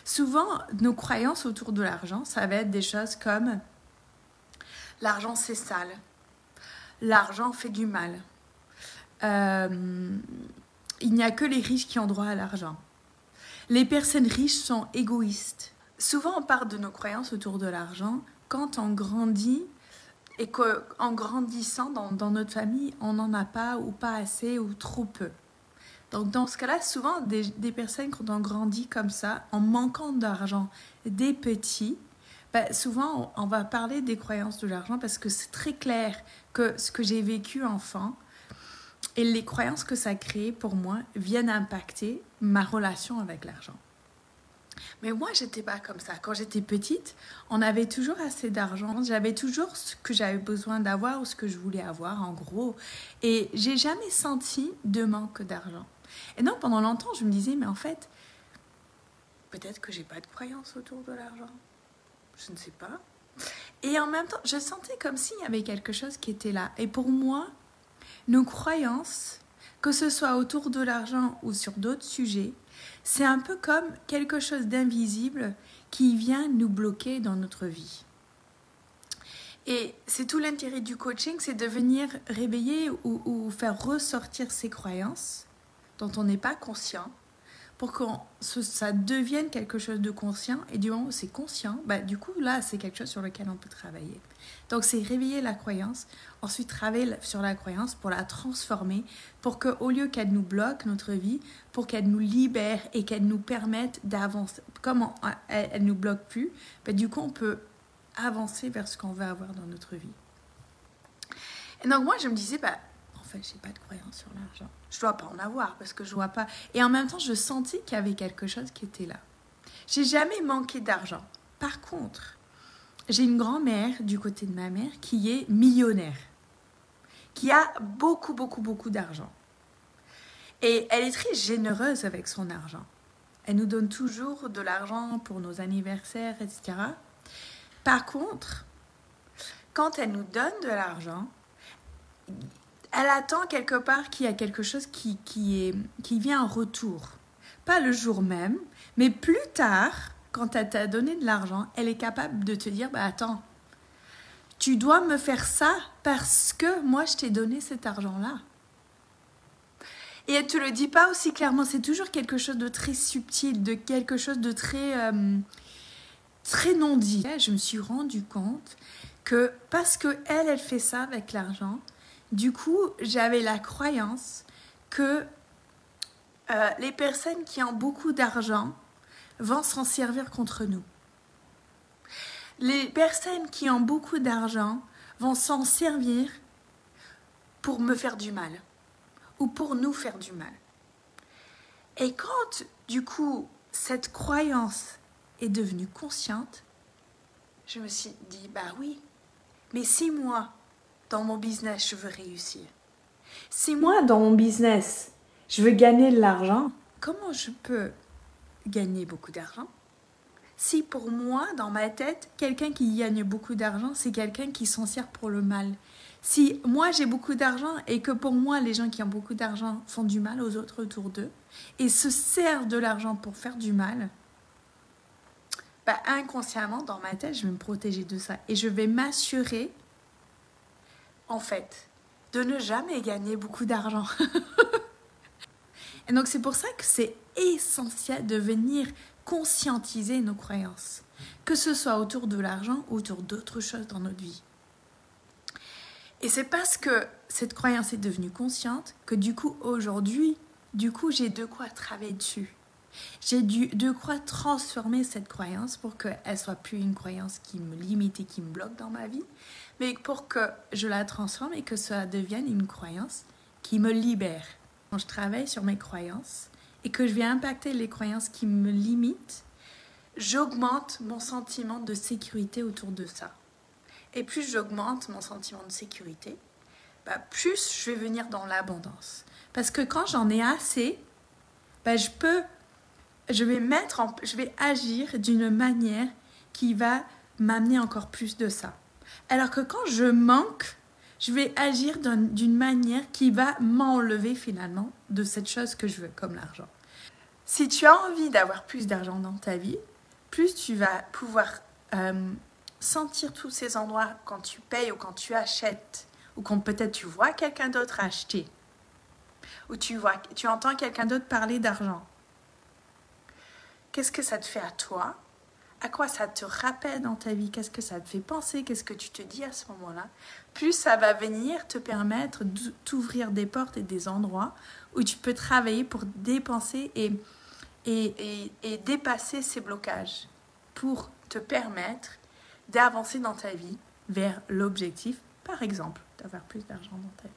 Souvent, nos croyances autour de l'argent, ça va être des choses comme l'argent c'est sale, l'argent fait du mal, il n'y a que les riches qui ont droit à l'argent. Les personnes riches sont égoïstes. Souvent, on parle de nos croyances autour de l'argent quand on grandit et qu'en grandissant dans notre famille, on n'en a pas ou pas assez ou trop peu. Donc, dans ce cas-là, souvent, des personnes, quand on grandit comme ça, en manquant d'argent des petits, souvent, on va parler des croyances de l'argent parce que c'est très clair que ce que j'ai vécu enfant et les croyances que ça crée pour moi viennent impacter ma relation avec l'argent. Mais moi, j'étais pas comme ça. Quand j'étais petite, on avait toujours assez d'argent. J'avais toujours ce que j'avais besoin d'avoir ou ce que je voulais avoir, en gros. Et j'ai jamais senti de manque d'argent. Et donc, pendant longtemps, je me disais, mais en fait, peut-être que j'ai pas de croyance autour de l'argent. Je ne sais pas. Et en même temps, je sentais comme s'il y avait quelque chose qui était là. Et pour moi, nos croyances, que ce soit autour de l'argent ou sur d'autres sujets, c'est un peu comme quelque chose d'invisible qui vient nous bloquer dans notre vie. Et c'est tout l'intérêt du coaching, c'est de venir réveiller ou faire ressortir ces croyances dont on n'est pas conscient pour que ça devienne quelque chose de conscient. Et du moment où c'est conscient, du coup, là, c'est quelque chose sur lequel on peut travailler. Donc, c'est réveiller la croyance, ensuite travailler sur la croyance pour la transformer, pour qu'au lieu qu'elle nous bloque notre vie, pour qu'elle nous libère et qu'elle nous permette d'avancer. Comme elle ne nous bloque plus, du coup, on peut avancer vers ce qu'on veut avoir dans notre vie. Et donc, moi, je me disais, en fait, je n'ai pas de croyance sur l'argent. Je ne dois pas en avoir parce que je ne vois pas. Et en même temps, je sentais qu'il y avait quelque chose qui était là. Je n'ai jamais manqué d'argent. Par contre, j'ai une grand-mère du côté de ma mère qui est millionnaire, qui a beaucoup, beaucoup, beaucoup d'argent. Et elle est très généreuse avec son argent. Elle nous donne toujours de l'argent pour nos anniversaires, etc. Par contre, quand elle nous donne de l'argent, elle attend quelque part qu'il y a quelque chose qui vient en retour. Pas le jour même, mais plus tard, quand elle t'a donné de l'argent, elle est capable de te dire, attends, tu dois me faire ça parce que moi, je t'ai donné cet argent-là. Et elle ne te le dit pas aussi clairement. C'est toujours quelque chose de très subtil, de quelque chose de très, très non dit. Je me suis rendu compte que parce qu'elle fait ça avec l'argent, du coup, j'avais la croyance que les personnes qui ont beaucoup d'argent vont s'en servir contre nous. Les personnes qui ont beaucoup d'argent vont s'en servir pour me faire du mal ou pour nous faire du mal. Et quand, du coup, cette croyance est devenue consciente, je me suis dit, oui, mais si moi, dans mon business, je veux réussir, si moi, dans mon business, je veux gagner de l'argent, comment je peux gagner beaucoup d'argent? Si pour moi, dans ma tête, quelqu'un qui gagne beaucoup d'argent, c'est quelqu'un qui s'en sert pour le mal. Si moi j'ai beaucoup d'argent et que pour moi les gens qui ont beaucoup d'argent font du mal aux autres autour d'eux et se servent de l'argent pour faire du mal, inconsciemment dans ma tête je vais me protéger de ça et je vais m'assurer en fait de ne jamais gagner beaucoup d'argent. Et donc c'est pour ça que c'est essentiel de venir conscientiser nos croyances, que ce soit autour de l'argent ou autour d'autres choses dans notre vie. Et c'est parce que cette croyance est devenue consciente que du coup aujourd'hui, j'ai de quoi travailler dessus. J'ai de quoi transformer cette croyance pour qu'elle soit plus une croyance qui me limite et qui me bloque dans ma vie, mais pour que je la transforme et que ça devienne une croyance qui me libère. Quand je travaille sur mes croyances et que je viens impacter les croyances qui me limitent, j'augmente mon sentiment de sécurité autour de ça. Et plus j'augmente mon sentiment de sécurité, plus je vais venir dans l'abondance. Parce que quand j'en ai assez, je vais agir d'une manière qui va m'amener encore plus de ça. Alors que quand je manque, je vais agir d'une manière qui va m'enlever finalement de cette chose que je veux, comme l'argent. Si tu as envie d'avoir plus d'argent dans ta vie, plus tu vas pouvoir sentir tous ces endroits quand tu payes ou quand tu achètes, ou quand peut-être tu vois quelqu'un d'autre acheter, ou tu entends quelqu'un d'autre parler d'argent. Qu'est-ce que ça te fait à toi? À quoi ça te rappelle dans ta vie? Qu'est-ce que ça te fait penser? Qu'est-ce que tu te dis à ce moment-là? Plus ça va venir te permettre d'ouvrir des portes et des endroits où tu peux travailler pour dépenser et dépasser ces blocages, pour te permettre d'avancer dans ta vie vers l'objectif, par exemple, d'avoir plus d'argent dans ta vie.